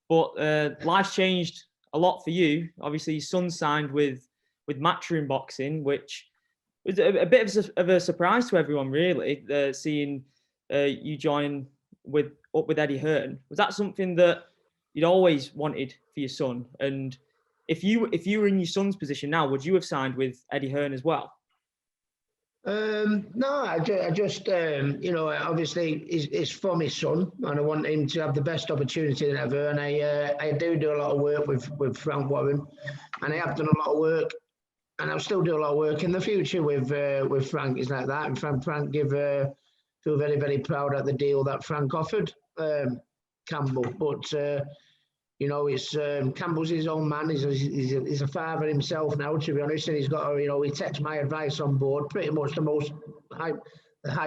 But life's changed a lot for you. Obviously, your son signed with Matchroom Boxing, which was a bit of a surprise to everyone, really, seeing you join up with Eddie Hearn. Was that something that you'd always wanted for your son? And if you were in your son's position now, would you have signed with Eddie Hearn as well? No, I just obviously it's for my son, and I want him to have the best opportunity ever. And I do a lot of work with Frank Warren, and I have done a lot of work, and I'll still do a lot of work in the future with Frank. It's like that, and Frank feel very, very proud at the deal that Frank offered Campbell, but. It's Campbell's his own man. He's a father himself now, to be honest, and he's got, he takes my advice on board pretty much the high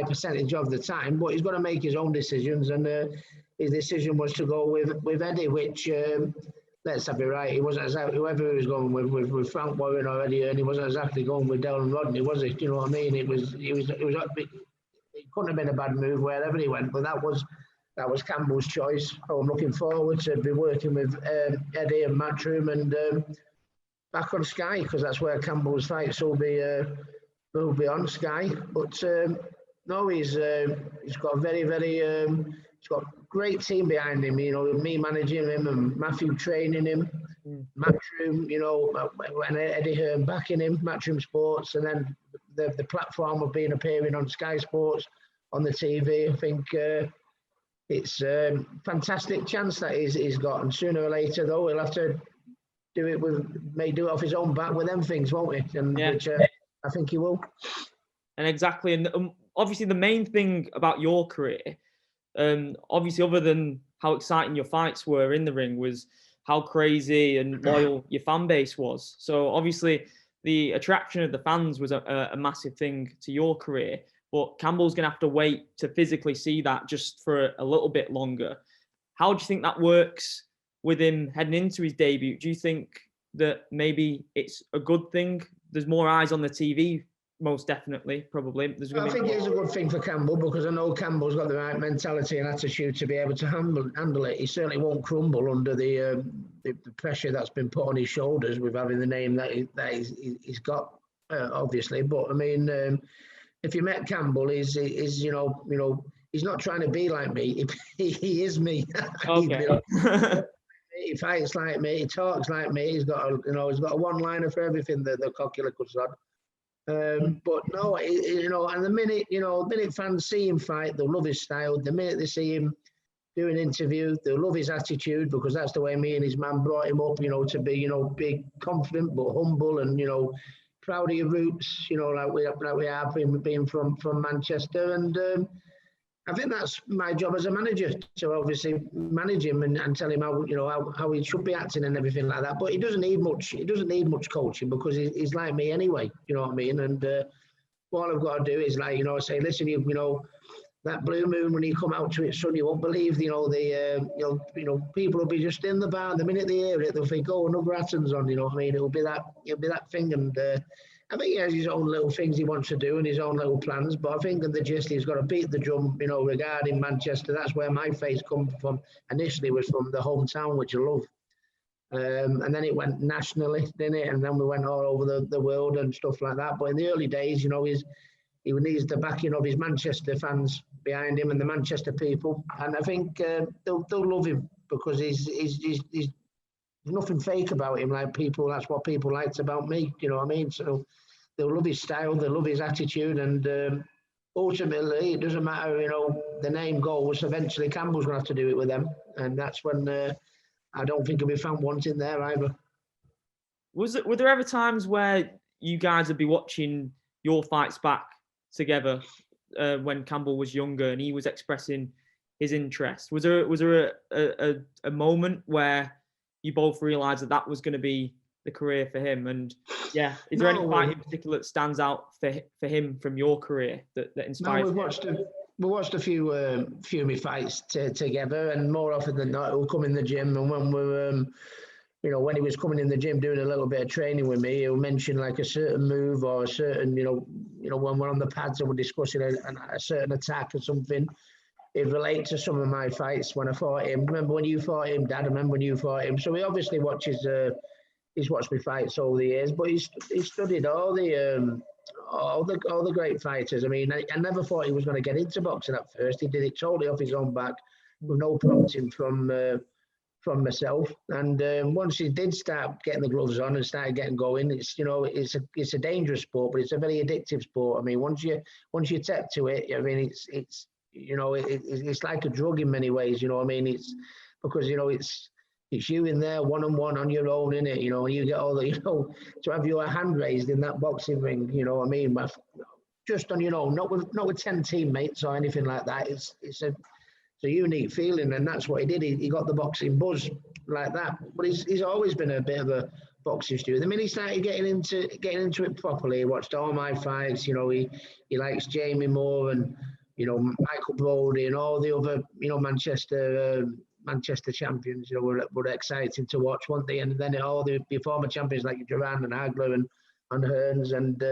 percentage of the time. But he's got to make his own decisions, and his decision was to go with Eddie, which let's have it right. He wasn't exactly whoever he was going with Frank Warren or Eddie, and he wasn't exactly going with Dylan Rodney, was it? You know what I mean? It couldn't have been a bad move wherever he went, but that was Campbell's choice. So I'm looking forward to be working with Eddie and Matchroom and back on Sky, because that's where Campbell's fights will be on Sky. But no, he's got a very, very he's got a great team behind him. Me managing him and Matthew training him, Matchroom, and Eddie Hearn backing him, Matchroom Sports, and then the platform of appearing on Sky Sports on the TV. I think. It's a fantastic chance that he's got, and sooner or later, though, he'll have to do it off his own back with them things, won't he? And which I think he will. And exactly, and obviously the main thing about your career, obviously other than how exciting your fights were in the ring, was how crazy and loyal your fan base was. So obviously the attraction of the fans was a massive thing to your career. But Campbell's going to have to wait to physically see that just for a little bit longer. How do you think that works with him heading into his debut? Do you think that maybe it's a good thing? There's more eyes on the TV, most definitely, probably. I think it is a good thing for Campbell, because I know Campbell's got the right mentality and attitude to be able to handle it. He certainly won't crumble under the pressure that's been put on his shoulders with having the name that he's got, obviously. But, I mean... if you met Campbell, he's not trying to be like me. He is me. Okay. He fights like me. He talks like me. He's got a one-liner for everything. The cocky little sod. But no, and the minute fans see him fight, they'll love his style. The minute they see him do an interview, they'll love his attitude, because that's the way me and his man brought him up. To be big, confident but humble, and proud of your roots, like we have been from Manchester, and I think that's my job as a manager, to obviously manage him and tell him how he should be acting and everything like that. But he doesn't need much. He doesn't need much coaching, because he's like me anyway. You know what I mean? And all I've got to do is say, listen, that blue moon, when you come out to it, son, you won't believe, people will be just in the bar. The minute they hear it, they'll think, oh, another Hatton's on, you know what I mean? It'll be that thing. And I think he has his own little things he wants to do and his own little plans. But I think in the gist, he's got to beat the drum, regarding Manchester. That's where my face come from. Initially was from the hometown, which I love. And then it went nationally, didn't it? And then we went all over the world and stuff like that. But in the early days, he needs the backing of his Manchester fans behind him and the Manchester people, and I think they'll love him, because he's nothing fake about him. That's what people liked about me. You know what I mean? So they'll love his style, they'll love his attitude, and ultimately it doesn't matter. The name goes. Eventually, Campbell's going to have to do it with them, and that's when I don't think he'll be found wanting there either. Were there ever times where you guys would be watching your fights back together when Campbell was younger and he was expressing his interest? Was there a moment where you both realised that was going to be the career for him? And is there any fight in particular that stands out for him from your career that inspires? No, we watched a few of my fights together, and more often than not, he'll come in the gym, and when we're when he was coming in the gym doing a little bit of training with me, he'll mention like a certain move or a certain, when we're on the pads and we're discussing a certain attack or something. he'd relate to some of my fights when I fought him. Remember when you fought him, Dad? I remember when you fought him. So he obviously watches. He's watched me fights over the years, but he's studied all the great fighters. I mean, I never thought he was going to get into boxing at first. He did it totally off his own back, with no prompting from myself. And once he did start getting the gloves on and started getting going, it's it's a dangerous sport, but it's a very addictive sport. I mean, once you take to it, I mean, it's like a drug in many ways. You know what I mean? It's because it's you in there one-on-one on your own, innit? And you get all the, to have your hand raised in that boxing ring, you know what I mean? Just on your own, not with 10 teammates or anything like that. It's a unique feeling, and that's what he did. He got the boxing buzz like that. But he's always been a bit of a boxing student. The minute he started getting into it properly, he watched all my fights. He likes Jamie Moore and Michael Brody and all the other Manchester champions, were exciting to watch, weren't they? And then all the former champions like Duran and Hagler and Hearns, and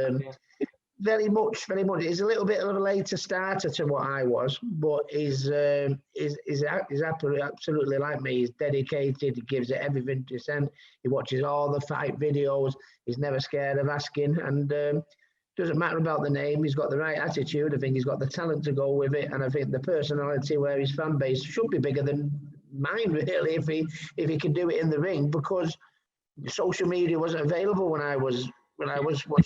very much. He's a little bit of a later starter to what I was, but he's absolutely like me. He's dedicated. He gives it everything to send. He watches all the fight videos. He's never scared of asking, and doesn't matter about the name. He's got the right attitude. I think he's got the talent to go with it, and I think the personality where his fan base should be bigger than mine, really, if he can do it in the ring, because social media wasn't available when I was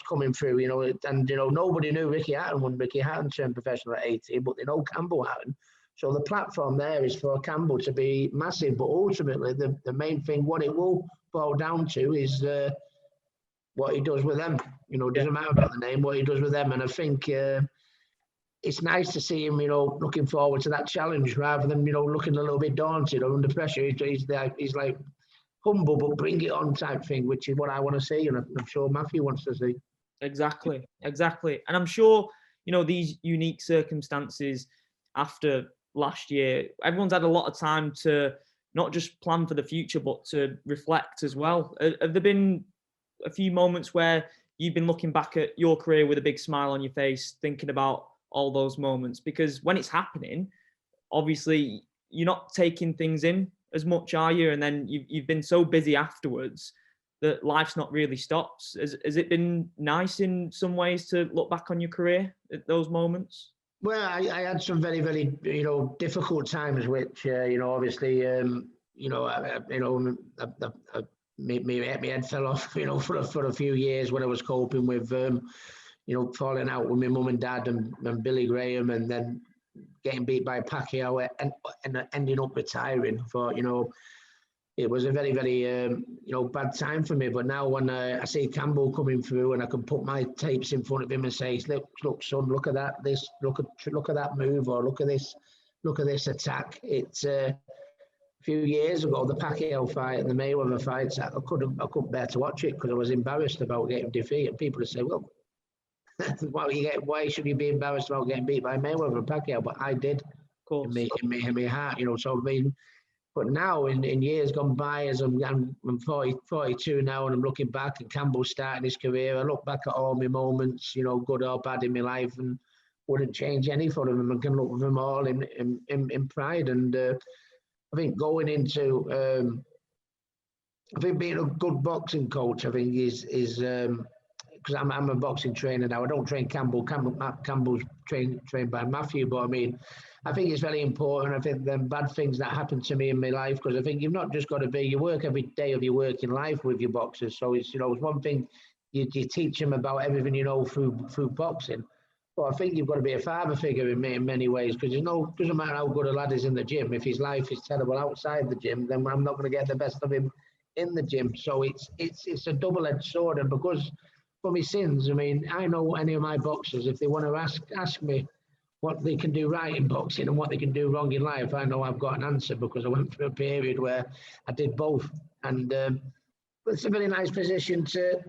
coming through, and nobody knew Ricky Hatton when Ricky Hatton turned professional at 18, but they know Campbell Hatton. So the platform there is for Campbell to be massive, but ultimately the main thing, what it will boil down to, is what he does with them. It doesn't matter about the name, what he does with them. And I think it's nice to see him, looking forward to that challenge rather than, looking a little bit daunted or under pressure. He's like humble, but bring it on type thing, which is what I want to see, and I'm sure Matthew wants to see. Exactly. And I'm sure, these unique circumstances after last year, everyone's had a lot of time to not just plan for the future, but to reflect as well. Have there been a few moments where you've been looking back at your career with a big smile on your face, thinking about all those moments? Because when it's happening, obviously you're not taking things in as much, are you? And then you've been so busy afterwards that life's not really stopped. Has it been nice in some ways to look back on your career at those moments? Well, I had some very, very, difficult times, which, obviously, my head fell off, for a few years when I was coping with, falling out with my mum and dad and Billy Graham, and then getting beat by Pacquiao and ending up retiring. It was a very, very, bad time for me. But now when I see Campbell coming through and I can put my tapes in front of him and say, look, son, look at that, look at that move, or look at this attack. It's a few years ago, the Pacquiao fight and the Mayweather fights, I couldn't bear to watch it because I was embarrassed about getting defeated. People would say, well, why should you be embarrassed about getting beat by Mayweather and Pacquiao? But I did, in my heart, So I mean, but now in years gone by, as I'm 42 now, and I'm looking back, and Campbell's starting his career, I look back at all my moments, good or bad in my life, and wouldn't change any for them. And I can look at them all in pride. And I think going into, I think being a good boxing coach, I think is because I'm a boxing trainer now. I don't train Campbell. Campbell's trained by Matthew, but I mean, I think it's very important. I think the bad things that happened to me in my life, because I think you've not just got to you work every day of your working life with your boxers. So it's it's one thing you teach them about everything through boxing. But I think you've got to be a father figure in many ways, because doesn't matter how good a lad is in the gym. If his life is terrible outside the gym, then I'm not going to get the best of him in the gym. So it's a double-edged sword. And because for my sins, I mean, I know any of my boxers, if they want to ask me what they can do right in boxing and what they can do wrong in life, I know I've got an answer, because I went through a period where I did both. And it's a very nice position to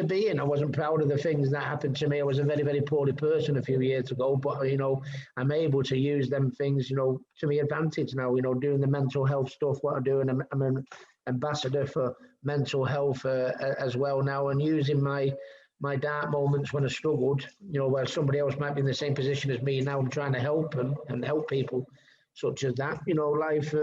be in. I wasn't proud of the things that happened to me. I was a very, very poorly person a few years ago, but I'm able to use them things to my advantage now. Doing the mental health stuff, what I do, and I'm an ambassador for mental health as well now, and using my my dark moments when I struggled, where somebody else might be in the same position as me. Now I'm trying to help and help people such as that. Life.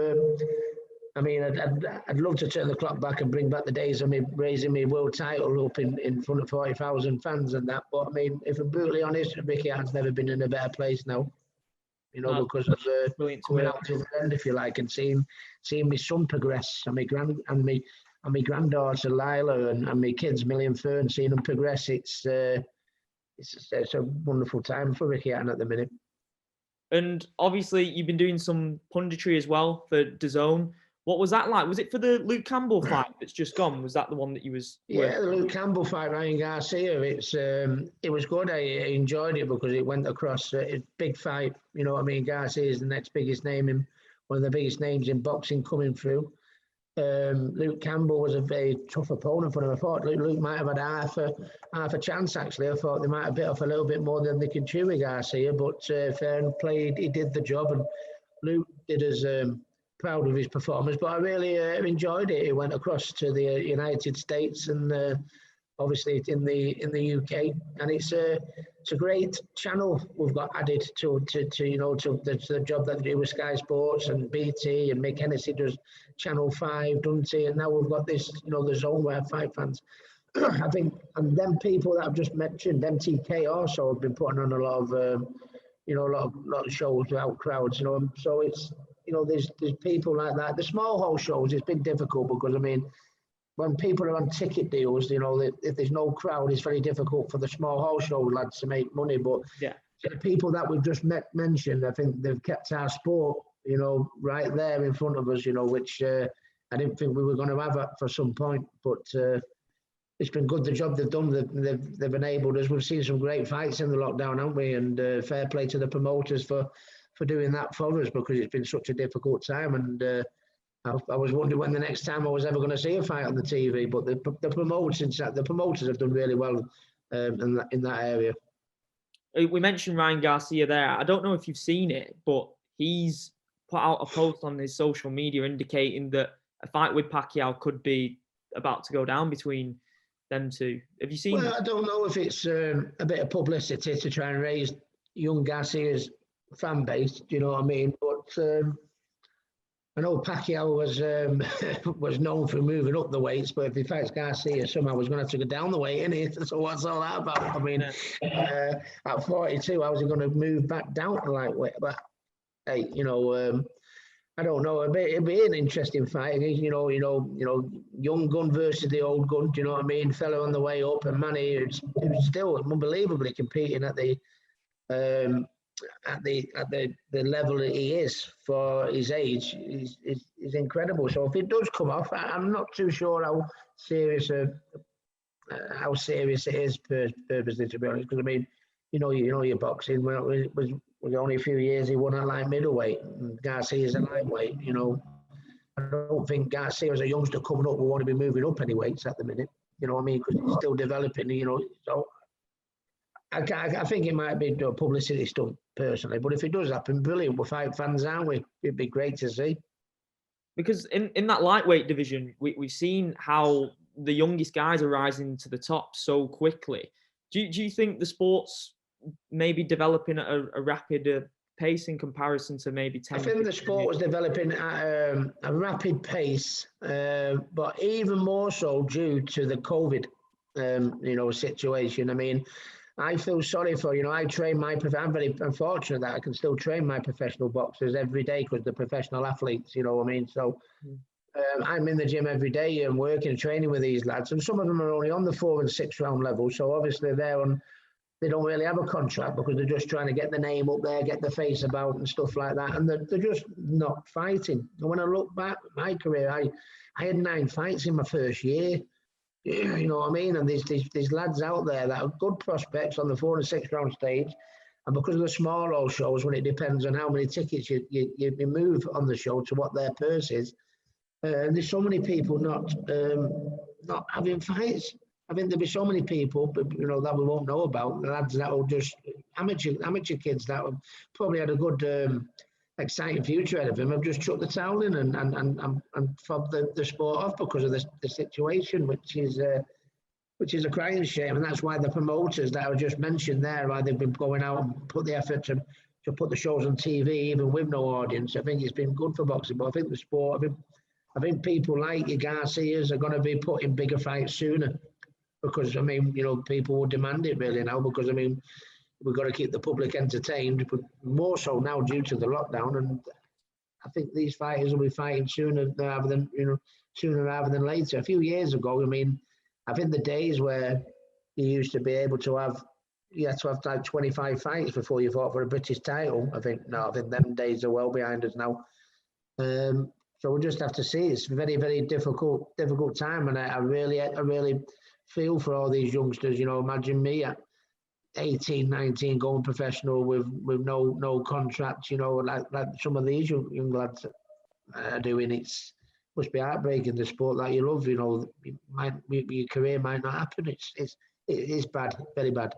I mean, I'd love to turn the clock back and bring back the days of me raising my world title up in front of 40,000 fans and that. But I mean, if I'm brutally honest, Ricky Hatton's never been in a better place now. Because of coming out to the end, if you like, and seeing my son progress, and my granddaughter Lila, and my kids Millie and Fern, seeing them progress. It's a wonderful time for Ricky Hatton at the minute. And obviously, you've been doing some punditry as well for DAZN. What was that like? Was it for the Luke Campbell fight that's just gone? Was that the one that you was? Yeah, the Luke Campbell fight, Ryan Garcia. It was good. I enjoyed it because it went across a big fight. Garcia is the next biggest name one of the biggest names in boxing coming through. Luke Campbell was a very tough opponent for him. I thought Luke might have had half a chance, actually. I thought they might have bit off a little bit more than they could chew with Garcia, but fair play, he did the job, and Luke did as proud of his performance. But I really enjoyed it. He went across to the United States, and obviously it's in the UK, and it's a great channel we've got added to the job that they do with Sky Sports and BT, and Mick Hennessy does Channel 5, doesn't he? And now we've got this, the DAZN where fight fans. I think, and them people that I've just mentioned, MTK also have been putting on a lot of, a lot of shows without crowds, So it's, there's people like that. The small hall shows, it's been difficult because, I mean, when people are on ticket deals, if there's no crowd, it's very difficult for the small hall show lads to make money. But yeah, the people that we've just mentioned, I think they've kept our sport, right there in front of us, which I didn't think we were going to have it for some point. But it's been good, the job they've done. They've enabled us. We've seen some great fights in the lockdown, haven't we? And fair play to the promoters for doing that for us, because it's been such a difficult time. And I was wondering when the next time I was ever going to see a fight on the TV. But the promoters have done really well in that area. We mentioned Ryan Garcia there. I don't know if you've seen it, but he's put out a post on his social media indicating that a fight with Pacquiao could be about to go down between them two. Have you seen that? I don't know if it's a bit of publicity to try and raise young Garcia's fan base, do you know what I mean? But I know Pacquiao was known for moving up the weights, but if he fights Garcia, somehow he's going to have to go down the weight, isn't he? So what's all that about? I mean, at 42, how is he going to move back down to lightweight? But hey, I don't know. It'd be an interesting fight. Young gun versus the old gun. Do you know what I mean? Fellow on the way up, and Manny, who's still unbelievably competing at the level that he is for his age is incredible. So if it does come off, I'm not too sure how serious it is purposely, to be honest. Because I mean, your boxing. Well, it was only a few years he won at light middleweight, and Garcia's a lightweight. I don't think Garcia as a youngster coming up will want to be moving up any weights at the minute. You know what I mean? Because he's still developing. So. I think it might be a publicity stunt personally, but if it does happen, brilliant. We're fight fans, aren't we? It'd be great to see. Because in that lightweight division, we've seen how the youngest guys are rising to the top so quickly. Do you think the sport's maybe developing at a rapid pace in comparison to maybe 10? I think the sport was developing at a rapid pace, but even more so due to the COVID, situation. I mean, I feel sorry for, I train I'm very unfortunate that I can still train my professional boxers every day because they're professional athletes, you know what I mean? So I'm in the gym every day and working and training with these lads, and some of them are only on the 4 and 6 round level. So obviously they don't really have a contract because they're just trying to get the name up there, get the face about and stuff like that. And they're just not fighting. And when I look back at my career, I had 9 fights in my first year. You know what I mean? And there's lads out there that are good prospects on the 4 and 6 round stage, and because of the small old shows, when it depends on how many tickets you move on the show to what their purse is, there's so many people not having fights. I think there'll be so many people, that we won't know about. The lads that will just amateur kids that have probably had a good. Exciting future ahead of him. I've just chucked the towel in and fobbed the sport off because of the situation, which is which is a crying shame. And that's why the promoters that I just mentioned there, why they've been going out and put the effort to put the shows on TV, even with no audience. I think it's been good for boxing, but I think the sport, I think people like your Garcias are going to be putting bigger fights sooner, because, I mean, you know, people will demand it really now, because, I mean, we've got to keep the public entertained, but more so now due to the lockdown. And I think these fighters will be fighting sooner rather than later. A few years ago, I mean, I think the days where you used to be able to have, you had to have like 25 fights before you fought for a British title. I think them days are well behind us now. So we'll just have to see. It's a very, very difficult time, and I really feel for all these youngsters. You know, imagine me at 18, 19 going professional with no contracts. You know, like some of these young lads are doing. It's must be heartbreaking. The sport that you love, you know, your career might not happen. It's bad, very bad.